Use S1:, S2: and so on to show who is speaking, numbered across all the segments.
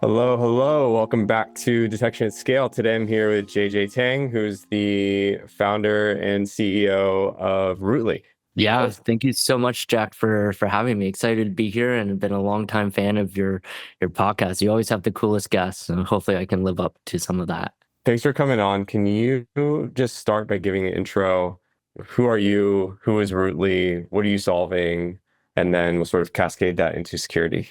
S1: Hello, hello. Welcome back to Detection at Scale. Today I'm here with JJ Tang, who's the founder and CEO of Rootly.
S2: Yeah, thank you so much, Jack, for having me. Excited to be here and been a longtime fan of your podcast. You always have the coolest guests, and hopefully I can live up to some of that.
S1: Thanks for coming on. Can you just start by giving an intro? Who are you? Who is Rootly? What are you solving? And then we'll sort of cascade that into security.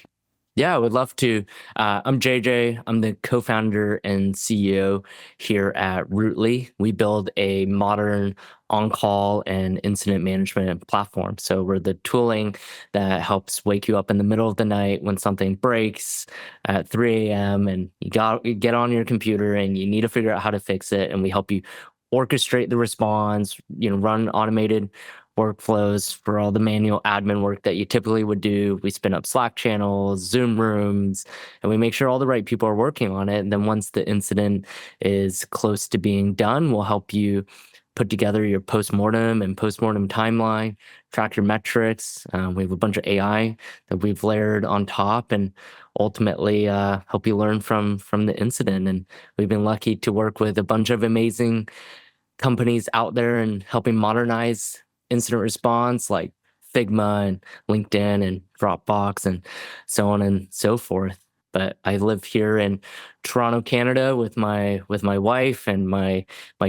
S2: Yeah, I would love to. I'm JJ. I'm the co-founder and CEO here at Rootly. We build a modern on-call and incident management platform. So we're the tooling that helps wake you up in the middle of the night when something breaks at 3 a.m. and you get on your computer and you need to figure out how to fix it. And we help you orchestrate the response, run automated workflows for all the manual admin work that you typically would do. We spin up Slack channels, Zoom rooms, and we make sure all the right people are working on it. And then once the incident is close to being done, we'll help you put together your postmortem and postmortem timeline, track your metrics. We have a bunch of AI that we've layered on top, and ultimately help you learn from the incident. And we've been lucky to work with a bunch of amazing companies out there and helping modernize incident response like Figma and LinkedIn and Dropbox and so on and so forth. But I live here in Toronto, Canada with my wife and my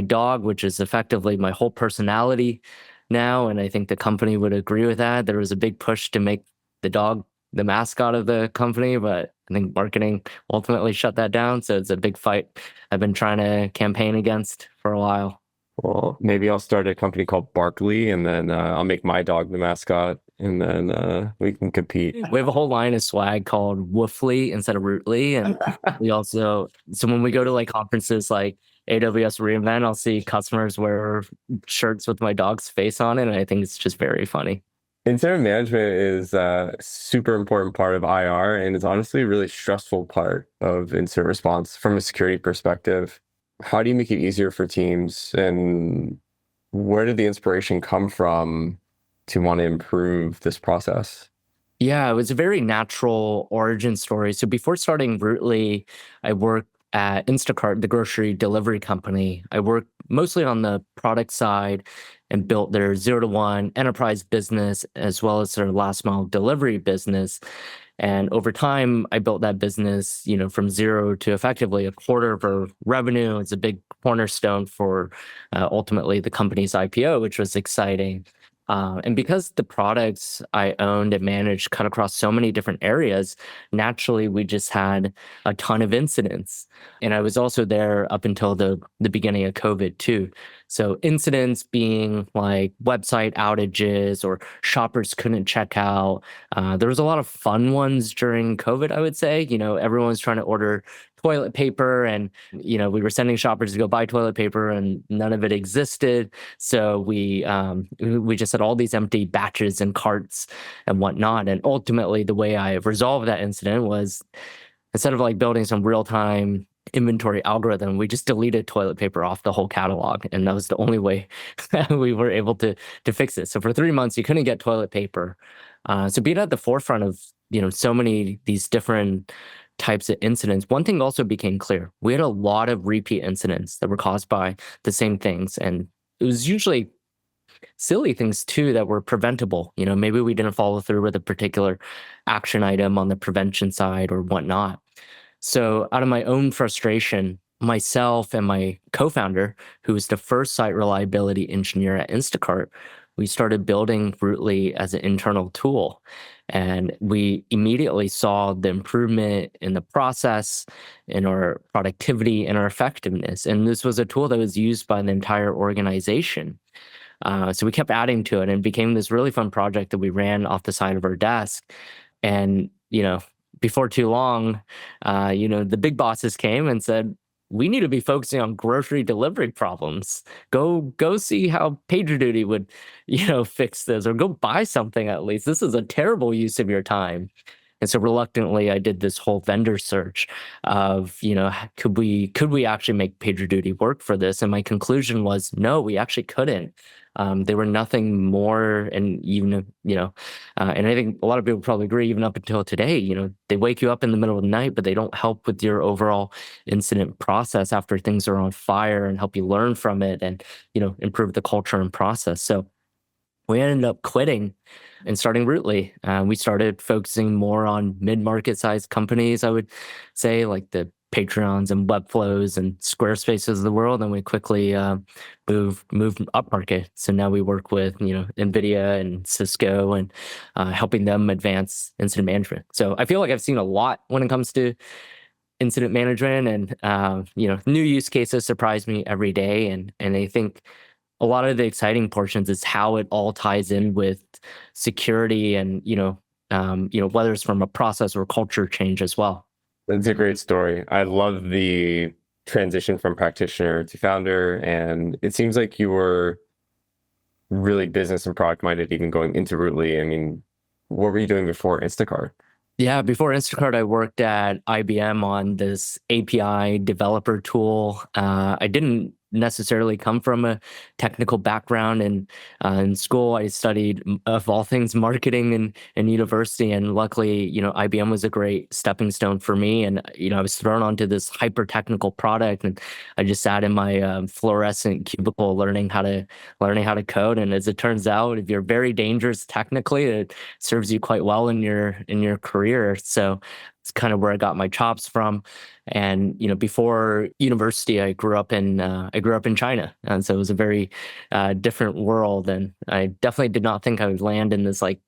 S2: dog, which is effectively my whole personality now. And I think the company would agree with that. There was a big push to make the dog the mascot of the company, but I think marketing ultimately shut that down. So it's a big fight I've been trying to campaign against for a while.
S1: Well, maybe I'll start a company called Barkley, and then I'll make my dog the mascot, and then we can compete.
S2: We have a whole line of swag called Woofly instead of Rootly. And we also, so when we go to like conferences like AWS reInvent, I'll see customers wear shirts with my dog's face on it. And I think it's just very funny.
S1: Incident management is a super important part of IR, and it's honestly a really stressful part of incident response from a security perspective. How do you make it easier for teams, and where did the inspiration come from to want to improve this process?
S2: Yeah, it was a very natural origin story. So before starting Rootly, I worked at Instacart, the grocery delivery company. I worked mostly on the product side and built their 0 to 1 enterprise business as well as their last mile delivery business. And over time, I built that business, from zero to effectively a quarter of our revenue. It's a big cornerstone for ultimately the company's IPO, which was exciting. And because the products I owned and managed cut across so many different areas, naturally we just had a ton of incidents. And I was also there up until the beginning of COVID too. So incidents being like website outages or shoppers couldn't check out. There was a lot of fun ones during COVID, I would say. Everyone was trying to order toilet paper and we were sending shoppers to go buy toilet paper and none of it existed. So we just had all these empty batches and carts and whatnot. And ultimately, the way I resolved that incident was instead of like building some real time inventory algorithm, we just deleted toilet paper off the whole catalog, and that was the only way that we were able to fix it. So for 3 months, you couldn't get toilet paper. So being at the forefront of so many these different types of incidents, one thing also became clear: we had a lot of repeat incidents that were caused by the same things, and it was usually silly things too that were preventable. Maybe we didn't follow through with a particular action item on the prevention side or whatnot. So out of my own frustration, myself and my co-founder, who was the first site reliability engineer at Instacart, we started building Rootly as an internal tool. And we immediately saw the improvement in the process, in our productivity, and our effectiveness. And this was a tool that was used by the entire organization. So we kept adding to it and it became this really fun project that we ran off the side of our desk. And, before too long, the big bosses came and said, we need to be focusing on grocery delivery problems. Go see how PagerDuty would, fix this, or go buy something at least. This is a terrible use of your time. And so reluctantly, I did this whole vendor search of, could we actually make PagerDuty work for this? And my conclusion was, no, we actually couldn't. They were nothing more, and even, and I think a lot of people probably agree, even up until today, they wake you up in the middle of the night, but they don't help with your overall incident process after things are on fire and help you learn from it and, improve the culture and process. So we ended up quitting and starting Rootly. We started focusing more on mid-market sized companies, I would say, like the Patreons and Webflows and Squarespaces of the world, and we quickly moved upmarket. So now we work with NVIDIA and Cisco and helping them advance incident management. So I feel like I've seen a lot when it comes to incident management, and new use cases surprise me every day, and I think a lot of the exciting portions is how it all ties in with security and whether it's from a process or culture change as well.
S1: That's a great story. I love the transition from practitioner to founder, and it seems like you were really business and product minded even going into Rootly. I mean, what were you doing before Instacart?
S2: Yeah, before Instacart, I worked at IBM on this API developer tool. I didn't necessarily come from a technical background, and in school, I studied, of all things, marketing in university. And luckily, IBM was a great stepping stone for me. And I was thrown onto this hyper technical product, and I just sat in my fluorescent cubicle learning how to code. And as it turns out, if you're very dangerous technically, it serves you quite well in your career. So it's kind of where I got my chops from. And before university, I grew up in China, and so it was a very different world. And I definitely did not think I would land in this, like,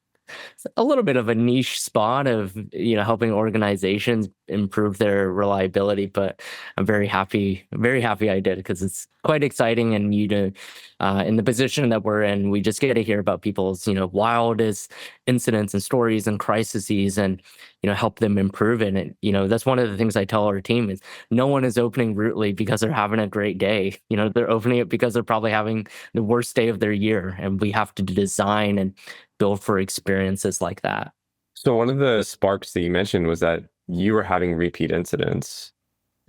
S2: a little bit of a niche spot of helping organizations improve their reliability. But I'm very happy I did, because it's quite exciting. And in the position that we're in, we just get to hear about people's wildest incidents and stories and crises, and help them improve it. And that's one of the things I tell our team is no one is opening Rootly because they're having a great day. They're opening it because they're probably having the worst day of their year, and we have to design and build for experiences like that.
S1: So one of the sparks that you mentioned was that you were having repeat incidents.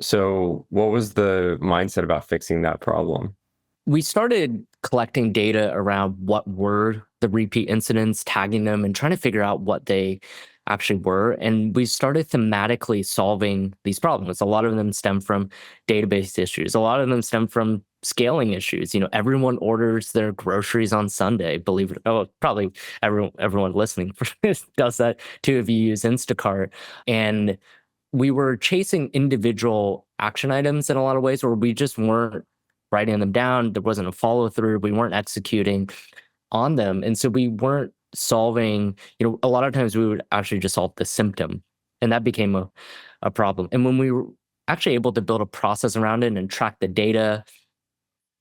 S1: So what was the mindset about fixing that problem?
S2: We started collecting data around what were the repeat incidents, tagging them, and trying to figure out what they actually were. And we started thematically solving these problems. A lot of them stem from database issues. A lot of them stem from scaling issues. Everyone orders their groceries on Sunday. Believe it. Oh, probably everyone listening does that too if you use Instacart. And we were chasing individual action items in a lot of ways, where we just weren't writing them down. There wasn't a follow through. We weren't executing on them. And so we weren't solving, a lot of times we would actually just solve the symptom. And that became a problem. And when we were actually able to build a process around it and track the data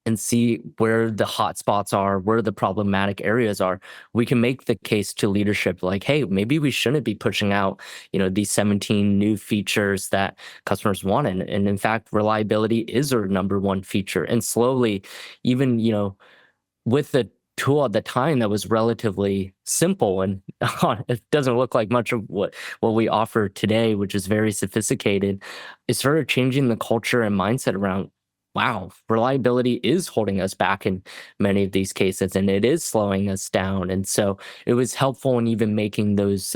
S2: and see where the hot spots are, where the problematic areas are, we can make the case to leadership like, hey, maybe we shouldn't be pushing out, these 17 new features that customers want. And in fact, reliability is our number one feature. And slowly, even, with the tool at the time that was relatively simple, and it doesn't look like much of what we offer today, which is very sophisticated, it started changing the culture and mindset around, wow, reliability is holding us back in many of these cases, and it is slowing us down. And so it was helpful in even making those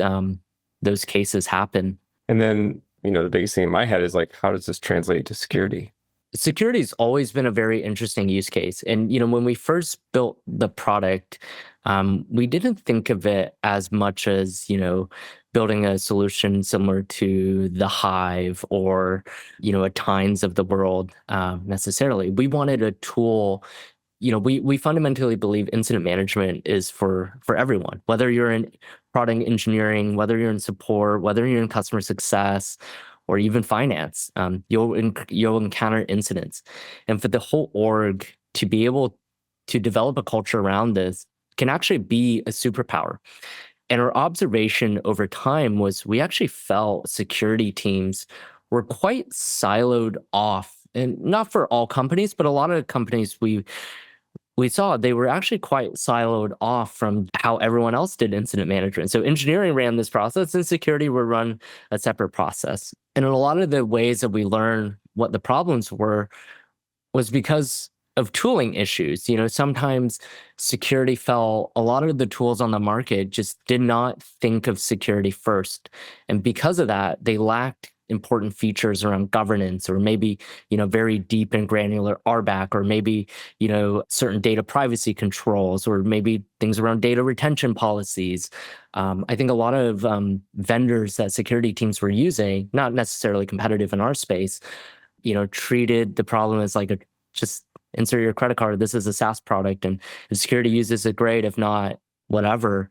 S2: cases happen.
S1: And then, the biggest thing in my head is like, how does this translate to security?
S2: Security's always been a very interesting use case. And, when we first built the product, we didn't think of it as much as, building a solution similar to the Hive or, a Tines of the world necessarily. We wanted a tool. We fundamentally believe incident management is for everyone, whether you're in product engineering, whether you're in support, whether you're in customer success, or even finance. You'll encounter incidents, and for the whole org to be able to develop a culture around this can actually be a superpower. And our observation over time was we actually felt security teams were quite siloed off, and not for all companies, but a lot of companies we saw they were actually quite siloed off from how everyone else did incident management. So engineering ran this process, and security would run a separate process. And in a lot of the ways that we learned what the problems were was because of tooling issues. Sometimes security fell, a lot of the tools on the market just did not think of security first. And because of that, they lacked important features around governance, or maybe, very deep and granular RBAC, or maybe, certain data privacy controls, or maybe things around data retention policies. I think a lot of vendors that security teams were using, not necessarily competitive in our space, treated the problem as like just insert your credit card. This is a SaaS product, and if security uses it, great. If not, whatever.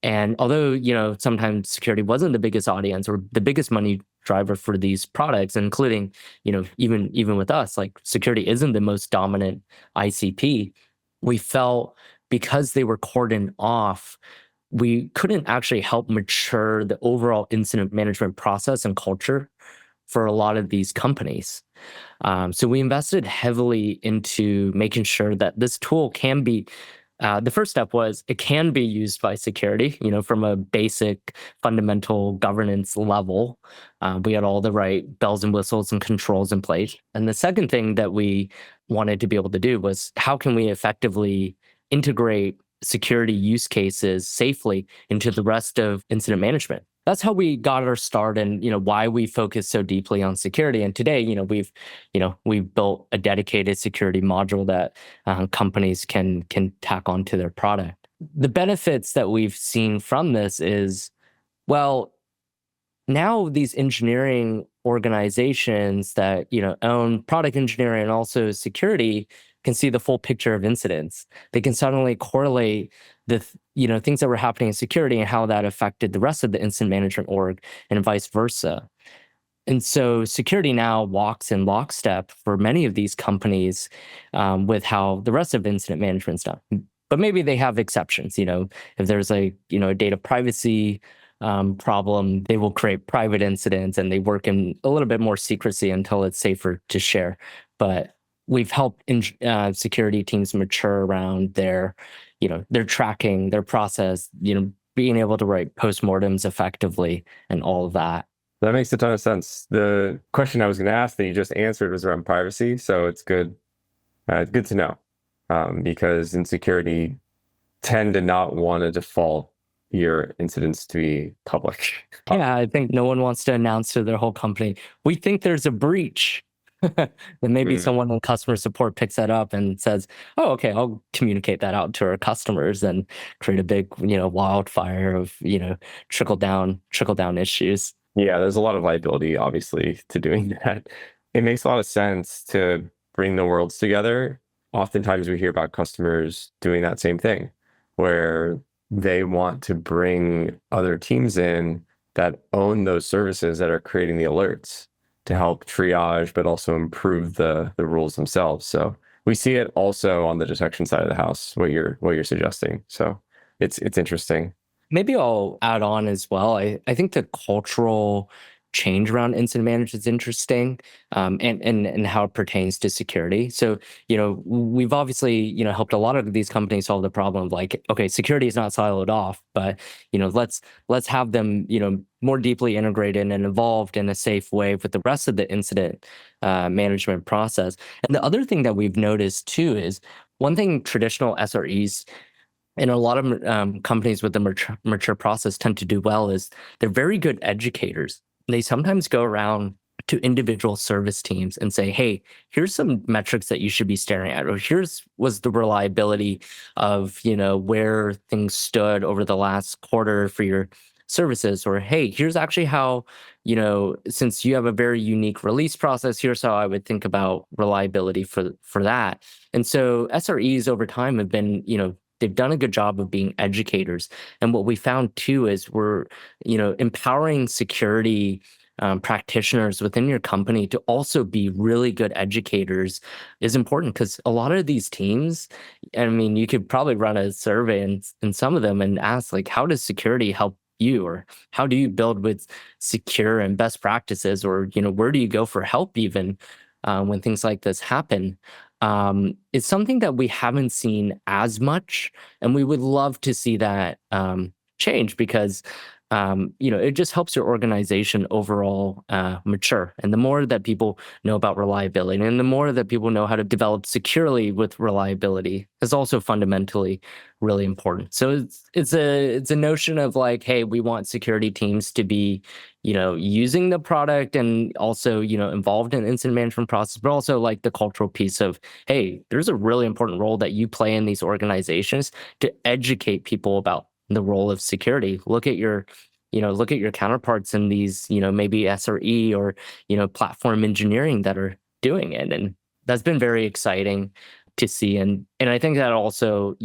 S2: And although, sometimes security wasn't the biggest audience or the biggest money driver for these products, including, even with us, like security isn't the most dominant ICP, we felt because they were cordoned off, we couldn't actually help mature the overall incident management process and culture for a lot of these companies. So we invested heavily into making sure that this tool can be, the first step was it can be used by security, from a basic fundamental governance level. We had all the right bells and whistles and controls in place. And the second thing that we wanted to be able to do was how can we effectively integrate security use cases safely into the rest of incident management. That's how we got our start, and why we focus so deeply on security. And today, we've built a dedicated security module that companies can tack onto their product. The benefits that we've seen from this is, well, now these engineering organizations that own product engineering and also security can see the full picture of incidents. They can suddenly correlate the things that were happening in security and how that affected the rest of the incident management org, and vice versa. And so security now walks in lockstep for many of these companies with how the rest of incident management's done. But maybe they have exceptions. If there's a data privacy problem, they will create private incidents and they work in a little bit more secrecy until it's safer to share. But we've helped security teams mature around their tracking, their process, being able to write postmortems effectively and all of that.
S1: That makes a ton of sense. The question I was going to ask that you just answered was around privacy. So it's good to know, because in security, tend to not want to default your incidents to be public.
S2: Yeah, I think no one wants to announce to their whole company, we think there's a breach. Then maybe someone in customer support picks that up and says, oh, okay, I'll communicate that out to our customers and create a big, wildfire of, trickle down issues.
S1: Yeah, there's a lot of liability, obviously, to doing that. It makes a lot of sense to bring the worlds together. Oftentimes we hear about customers doing that same thing, where they want to bring other teams in that own those services that are creating the alerts to help triage, but also improve the rules themselves. So we see it also on the detection side of the house, what you're suggesting. So it's interesting.
S2: Maybe I'll add on as well. I think the cultural change around incident management is interesting, and how it pertains to security. So, we've obviously, helped a lot of these companies solve the problem of like, okay, security is not siloed off, but, let's have them, more deeply integrated and involved in a safe way with the rest of the incident management process. And the other thing that we've noticed too is one thing traditional SREs and a lot of companies with the mature process tend to do well is they're very good educators. They sometimes go around to individual service teams and say, hey, here's some metrics that you should be staring at, or here's was the reliability of, where things stood over the last quarter for your services, or hey, here's actually how, since you have a very unique release process, here's how I would think about reliability for that. And so SREs over time have been, they've done a good job of being educators. And what we found too is we're, empowering security practitioners within your company to also be really good educators is important, because a lot of these teams, I mean, you could probably run a survey in some of them and ask, like, how does security help you, or how do you build with secure and best practices, or where do you go for help even when things like this happen? It's something that we haven't seen as much, and we would love to see that change, because it just helps your organization overall mature. And the more that people know about reliability, and the more that people know how to develop securely with reliability, is also fundamentally really important. So it's a notion of like, hey, we want security teams to be, using the product and also, involved in incident management process, but also like the cultural piece of, hey, there's a really important role that you play in these organizations to educate people about the role of security. Look at your counterparts in these, maybe SRE or, platform engineering that are doing it. And that's been very exciting to see. And I think that also,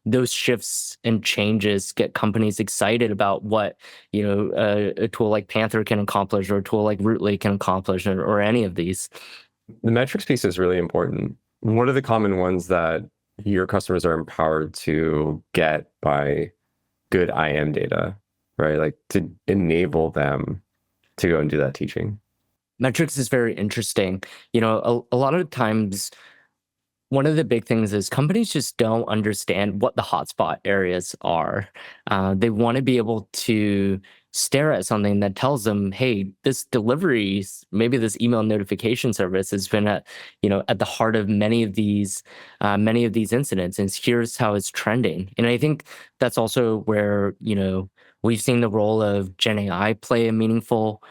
S2: those shifts and changes get companies excited about what, a tool like Panther can accomplish, or a tool like Rootly can accomplish, or any of these.
S1: The metrics piece is really important. What are the common ones that your customers are empowered to get by good IM data, right? Like to enable them to go and do that teaching.
S2: Metrics is very interesting. A lot of times, one of the big things is companies just don't understand what the hotspot areas are. They want to be able to stare at something that tells them, "Hey, this delivery, maybe this email notification service has been at the heart of many of these incidents, and here's how it's trending." And I think that's also where we've seen the role of Gen AI play a meaningful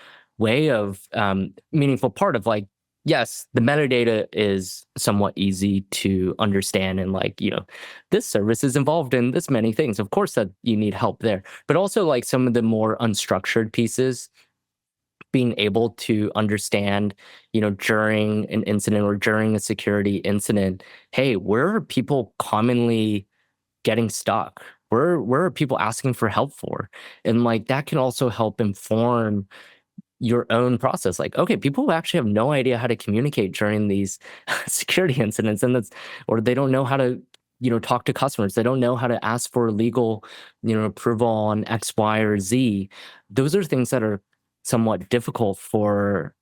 S2: part of like, yes, the metadata is somewhat easy to understand, and like, this service is involved in this many things. Of course that you need help there, but also like some of the more unstructured pieces, being able to understand, during an incident or during a security incident, hey, where are people commonly getting stuck? Where are people asking for help for? And like that can also help inform your own process. Like, okay, people who actually have no idea how to communicate during these security incidents, or they don't know how to, talk to customers. They don't know how to ask for legal, approval on X, Y, or Z. Those are things that are somewhat difficult for,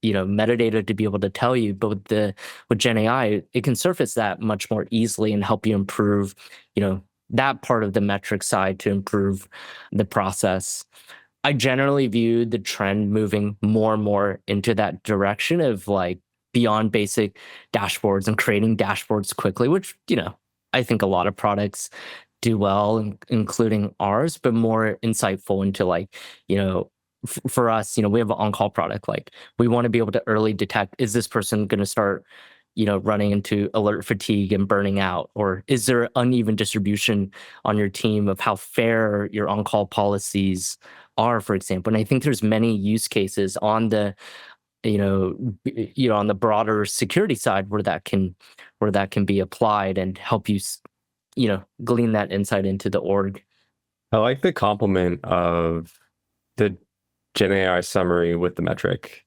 S2: metadata to be able to tell you. But with Gen AI, it can surface that much more easily and help you improve, that part of the metric side to improve the process. I generally view the trend moving more and more into that direction of like beyond basic dashboards and creating dashboards quickly, which, I think a lot of products do well, including ours, but more insightful into like, for us, we have an on-call product. Like we want to be able to early detect, is this person going to start, running into alert fatigue and burning out? Or is there uneven distribution on your team of how fair your on-call policies are, for example? And I think there's many use cases on the, on the broader security side where that can be applied and help you, glean that insight into the org.
S1: I like the complement of the Gen AI summary with the metric,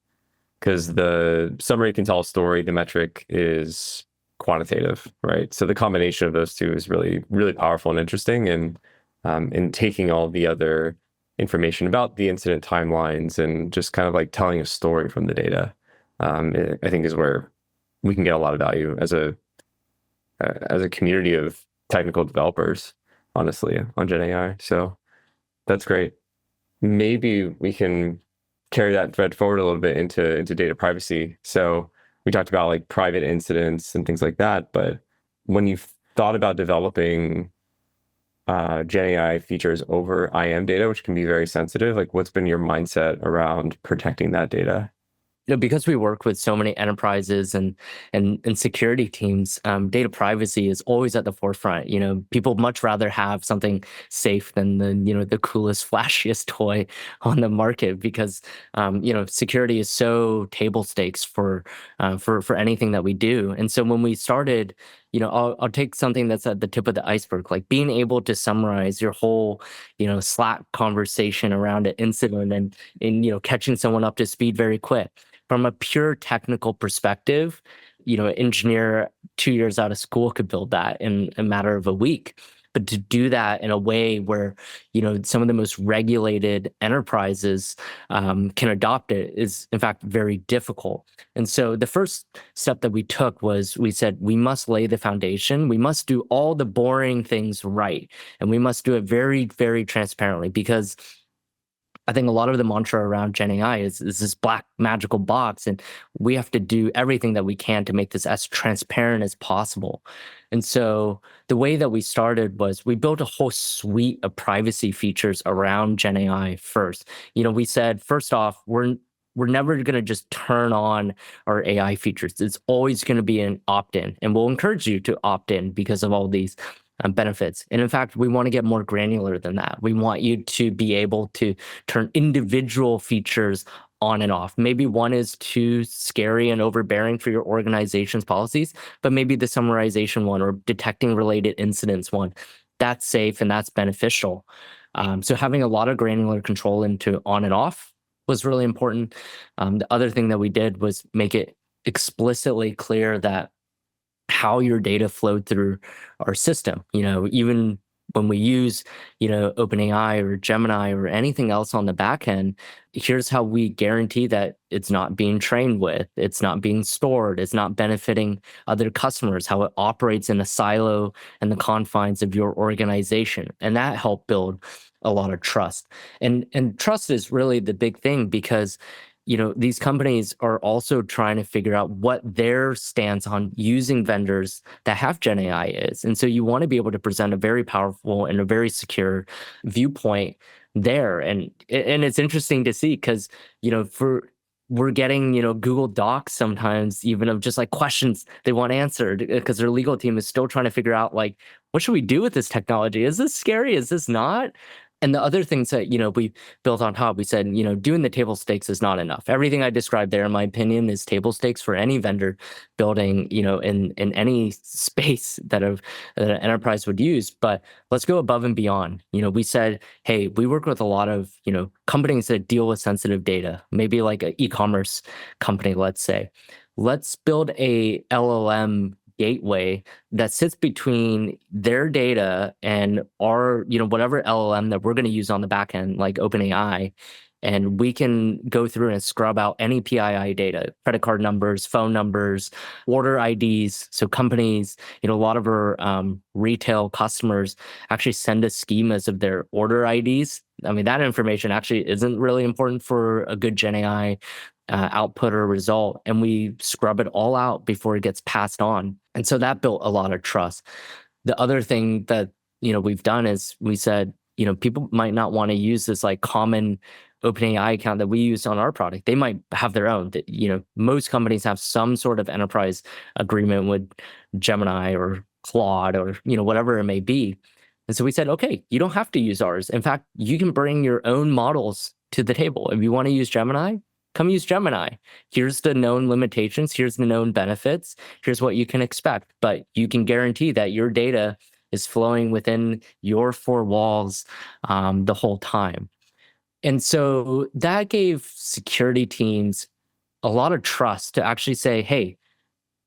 S1: because the summary can tell a story, the metric is quantitative, right? So the combination of those two is really, really powerful and interesting. And in taking all the other information about the incident timelines and just kind of like telling a story from the data, I think is where we can get a lot of value as a community of technical developers, honestly, on Gen AI. So that's great. Maybe we can carry that thread forward a little bit into data privacy. So we talked about like private incidents and things like that, but when you've thought about developing Gen AI features over IM data, which can be very sensitive, like what's been your mindset around protecting that data?
S2: Because we work with so many enterprises and security teams, data privacy is always at the forefront. People much rather have something safe than the coolest, flashiest toy on the market, because security is so table stakes for anything that we do. And so when we started, I'll take something that's at the tip of the iceberg, like being able to summarize your whole, Slack conversation around an incident, and catching someone up to speed very quick. From a pure technical perspective, an engineer 2 years out of school could build that in a matter of a week. But to do that in a way where, some of the most regulated enterprises can adopt it is, in fact, very difficult. And so the first step that we took was we said, we must lay the foundation. We must do all the boring things right. And we must do it very, very transparently, because I think a lot of the mantra around Gen AI is this black magical box, and we have to do everything that we can to make this as transparent as possible. And so the way that we started was we built a whole suite of privacy features around Gen AI first. We said, first off, we're never going to just turn on our AI features. It's always going to be an opt-in, and we'll encourage you to opt in because of all these benefits. And in fact, we want to get more granular than that. We want you to be able to turn individual features on and off. Maybe one is too scary and overbearing for your organization's policies, but maybe the summarization one or detecting related incidents one, that's safe and that's beneficial. So having a lot of granular control into on and off was really important. The other thing that we did was make it explicitly clear that how your data flowed through our system. Even when we use, OpenAI or Gemini or anything else on the back end, here's how we guarantee that it's not being trained with, it's not being stored, it's not benefiting other customers, how it operates in a silo and the confines of your organization. And that helped build a lot of trust. And trust is really the big thing because these companies are also trying to figure out what their stance on using vendors that have Gen AI is. And so you want to be able to present a very powerful and a very secure viewpoint there. And it's interesting to see because, we're getting, Google Docs sometimes even of just like questions they want answered because their legal team is still trying to figure out like, what should we do with this technology? Is this scary? Is this not? And the other things that, we built on top, we said, doing the table stakes is not enough. Everything I described there, in my opinion, is table stakes for any vendor building, in any space that an enterprise would use. But let's go above and beyond. We said, hey, we work with a lot of, companies that deal with sensitive data, maybe like an e-commerce company, let's say. Let's build a LLM gateway that sits between their data and our, whatever LLM that we're going to use on the back end, like OpenAI. And we can go through and scrub out any PII data, credit card numbers, phone numbers, order IDs. So companies, a lot of our retail customers actually send us schemas of their order IDs. I mean, that information actually isn't really important for a good Gen AI output or result, and we scrub it all out before it gets passed on. And so that built a lot of trust. The other thing that we've done is we said, people might not want to use this like common OpenAI account that we use on our product. They might have their own. Most companies have some sort of enterprise agreement with Gemini or Claude or whatever it may be. And so we said, okay, you don't have to use ours. In fact, you can bring your own models to the table. If you want to use Gemini, come use Gemini. Here's the known limitations. Here's the known benefits. Here's what you can expect. But you can guarantee that your data is flowing within your four walls the whole time. And so that gave security teams a lot of trust to actually say, hey,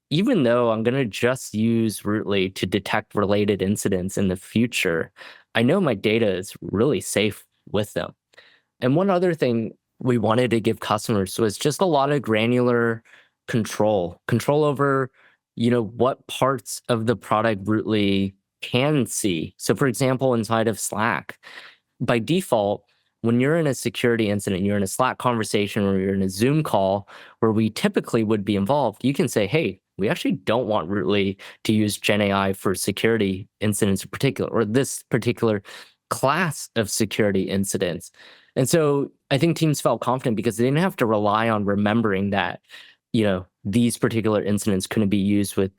S2: even though I'm going to just use Rootly to detect related incidents in the future, I know my data is really safe with them. And one other thing we wanted to give customers was just a lot of granular control over, what parts of the product Rootly can see. So for example, inside of Slack, by default, when you're in a security incident, you're in a Slack conversation or you're in a Zoom call where we typically would be involved, you can say, hey, we actually don't want Rootly to use Gen AI for security incidents in particular, or this particular class of security incidents. And so I think teams felt confident because they didn't have to rely on remembering that, these particular incidents couldn't be used with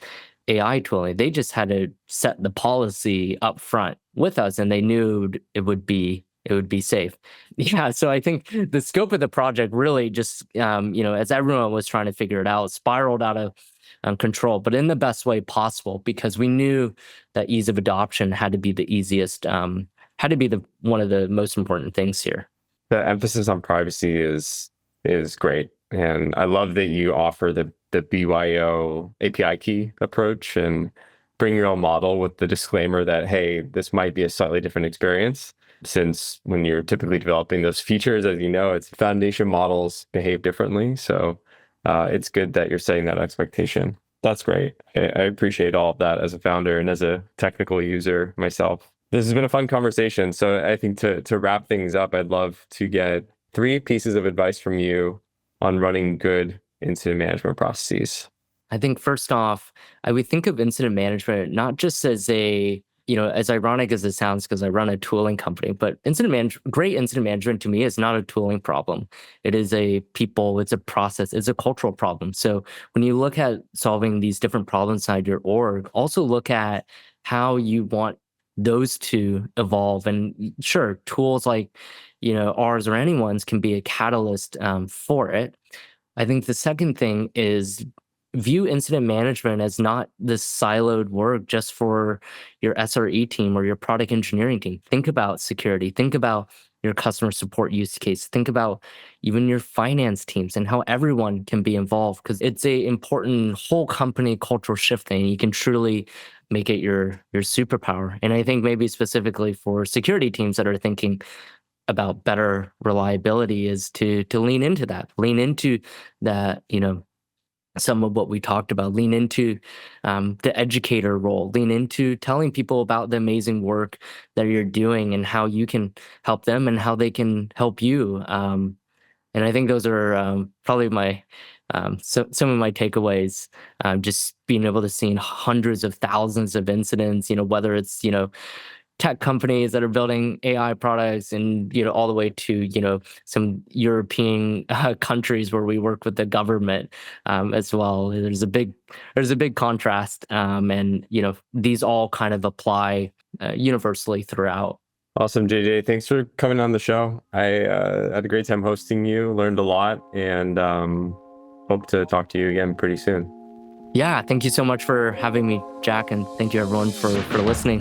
S2: AI tooling. They just had to set the policy up front with us, and they knew it would be safe. Yeah, so I think the scope of the project really just, as everyone was trying to figure it out, spiraled out of control, but in the best way possible, because we knew that ease of adoption had to be the easiest, had to be one of the most important things here.
S1: The emphasis on privacy is great, and I love that you offer the BYO API key approach and bring your own model with the disclaimer that, hey, this might be a slightly different experience, since when you're typically developing those features, as you know, it's foundation models behave differently. So it's good that you're setting that expectation. That's great. I appreciate all of that as a founder and as a technical user myself. This has been a fun conversation. So I think to wrap things up, I'd love to get three pieces of advice from you on running good incident management processes.
S2: I think first off, I would think of incident management not just as a, as ironic as it sounds, because I run a tooling company, but great incident management to me is not a tooling problem. It is a people, it's a process, it's a cultural problem. So when you look at solving these different problems inside your org, also look at how you want those to evolve. And sure, tools like, ours or anyone's can be a catalyst for it. I think the second thing is view incident management as not this siloed work just for your SRE team or your product engineering team. Think about security, think about your customer support use case, think about even your finance teams and how everyone can be involved because it's a important whole company cultural shift thing. You can truly make it your superpower. And I think maybe specifically for security teams that are thinking about better reliability is to lean into that, some of what we talked about, lean into the educator role, lean into telling people about the amazing work that you're doing and how you can help them and how they can help you. And I think those are probably some of my takeaways. Just being able to see hundreds of thousands of incidents, whether it's tech companies that are building AI products and all the way to some European countries where we work with the government as well. There's a big contrast, and these all kind of apply universally throughout.
S1: Awesome, JJ. Thanks for coming on the show. I had a great time hosting you, learned a lot, and hope to talk to you again pretty soon.
S2: Yeah, thank you so much for having me, Jack, and thank you everyone for listening.